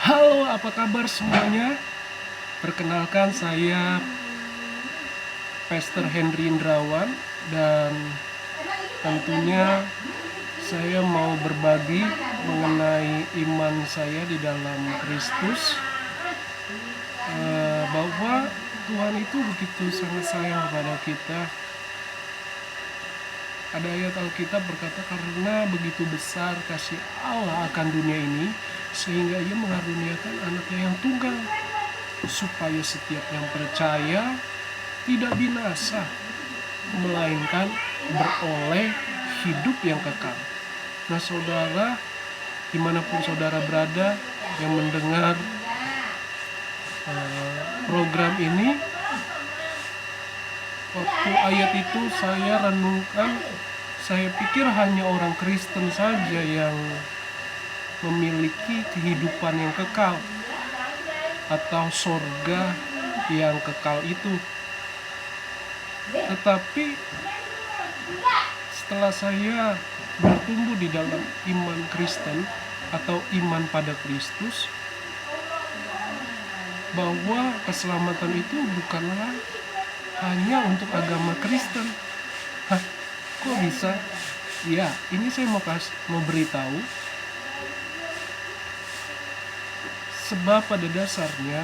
Halo, apa kabar semuanya? Perkenalkan, saya Pastor Henry Indrawan, dan tentunya saya mau berbagi mengenai iman saya di dalam Kristus, bahwa Tuhan itu begitu sangat sayang kepada kita. Ada ayat Alkitab berkata, karena begitu besar kasih Allah akan dunia ini, sehingga ia mengaruniakan anaknya yang tunggal, supaya setiap yang percaya tidak binasa, melainkan beroleh hidup yang kekal. Nah saudara, dimanapun saudara berada yang mendengar program ini, waktu ayat itu saya renungkan, saya pikir hanya orang Kristen saja yang memiliki kehidupan yang kekal atau sorga yang kekal itu. Tetapi setelah saya bertumbuh di dalam iman Kristen atau iman pada Kristus, bahwa keselamatan itu bukanlah hanya untuk agama Kristen. Kok bisa? Ya, ini saya mau beritahu, sebab pada dasarnya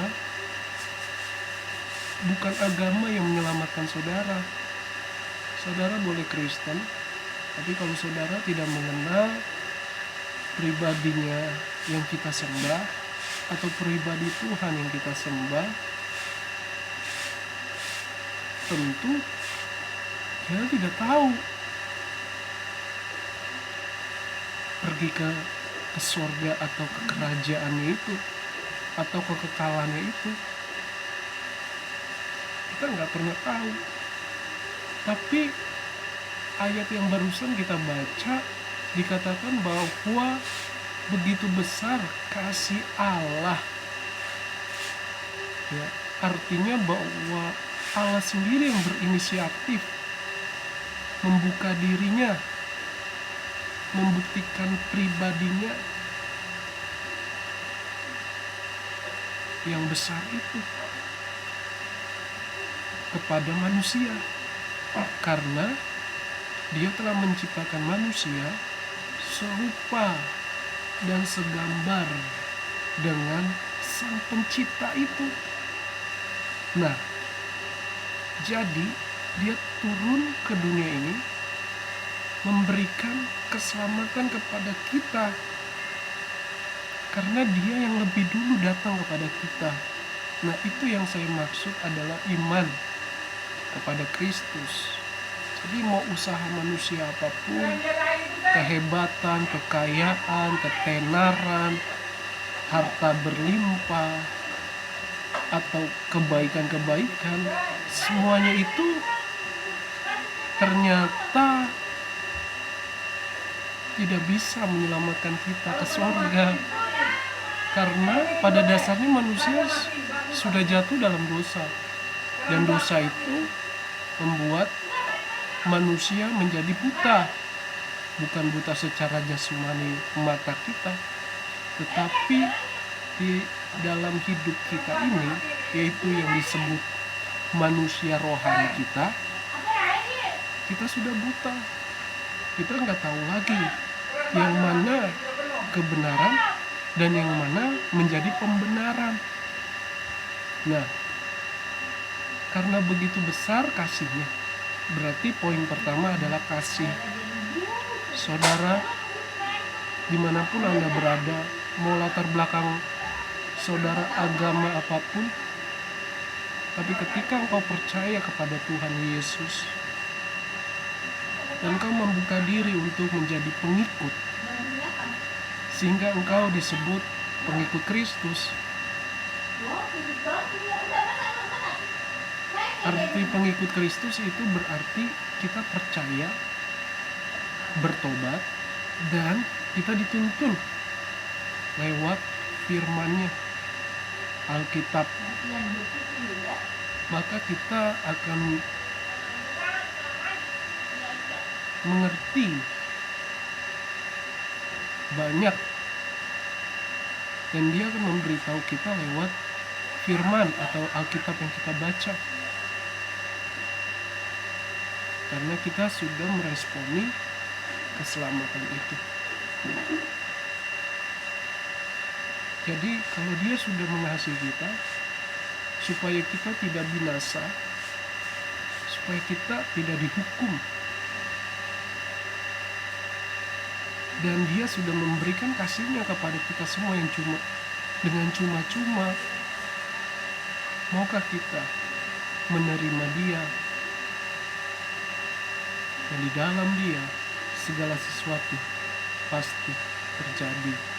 bukan agama yang menyelamatkan saudara. Saudara boleh Kristen, tapi kalau saudara tidak mengenal pribadinya yang kita sembah, atau pribadi Tuhan yang kita sembah, tentu kita tidak tahu pergi ke surga atau ke kerajaannya itu, atau kekekalannya itu. Kita nggak pernah tahu. Tapi ayat yang barusan kita baca dikatakan bahwa begitu besar kasih Allah. Ya, artinya bahwa Allah sendiri yang berinisiatif membuka dirinya, membuktikan pribadinya yang besar itu kepada manusia, karena Dia telah menciptakan manusia serupa dan segambar dengan Sang Pencipta itu. Nah, jadi Dia turun ke dunia ini memberikan keselamatan kepada kita, karena Dia yang lebih dulu datang kepada kita. Nah, itu yang saya maksud adalah iman kepada Kristus. Jadi mau usaha manusia apapun, kehebatan, kekayaan, ketenaran, harta berlimpah, atau kebaikan-kebaikan, semuanya itu ternyata tidak bisa menyelamatkan kita ke surga, karena pada dasarnya manusia sudah jatuh dalam dosa, dan dosa itu membuat manusia menjadi buta. Bukan buta secara jasmani mata kita, tetapi di dalam hidup kita ini, yaitu yang disebut manusia rohani kita sudah buta. Kita nggak tahu lagi yang mana kebenaran dan yang mana menjadi pembenaran. Nah, karena begitu besar kasihnya, berarti poin pertama adalah kasih. Saudara, dimanapun Anda berada, mau latar belakang saudara agama apapun, tapi ketika engkau percaya kepada Tuhan Yesus dan engkau membuka diri untuk menjadi pengikut, sehingga engkau disebut pengikut Kristus. Arti pengikut Kristus itu berarti kita percaya, bertobat, dan kita dituntun lewat firman-Nya, Alkitab. Maka kita akan mengerti banyak dan dia akan memberitahu kita lewat firman atau Alkitab yang kita baca, karena kita sudah meresponi keselamatan itu. Jadi kalau dia sudah mengasihi kita supaya kita tidak binasa, supaya kita tidak dihukum, dan dia sudah memberikan kasihnya kepada kita semua yang dengan cuma-cuma, maukah kita menerima dia? Dan di dalam dia segala sesuatu pasti terjadi.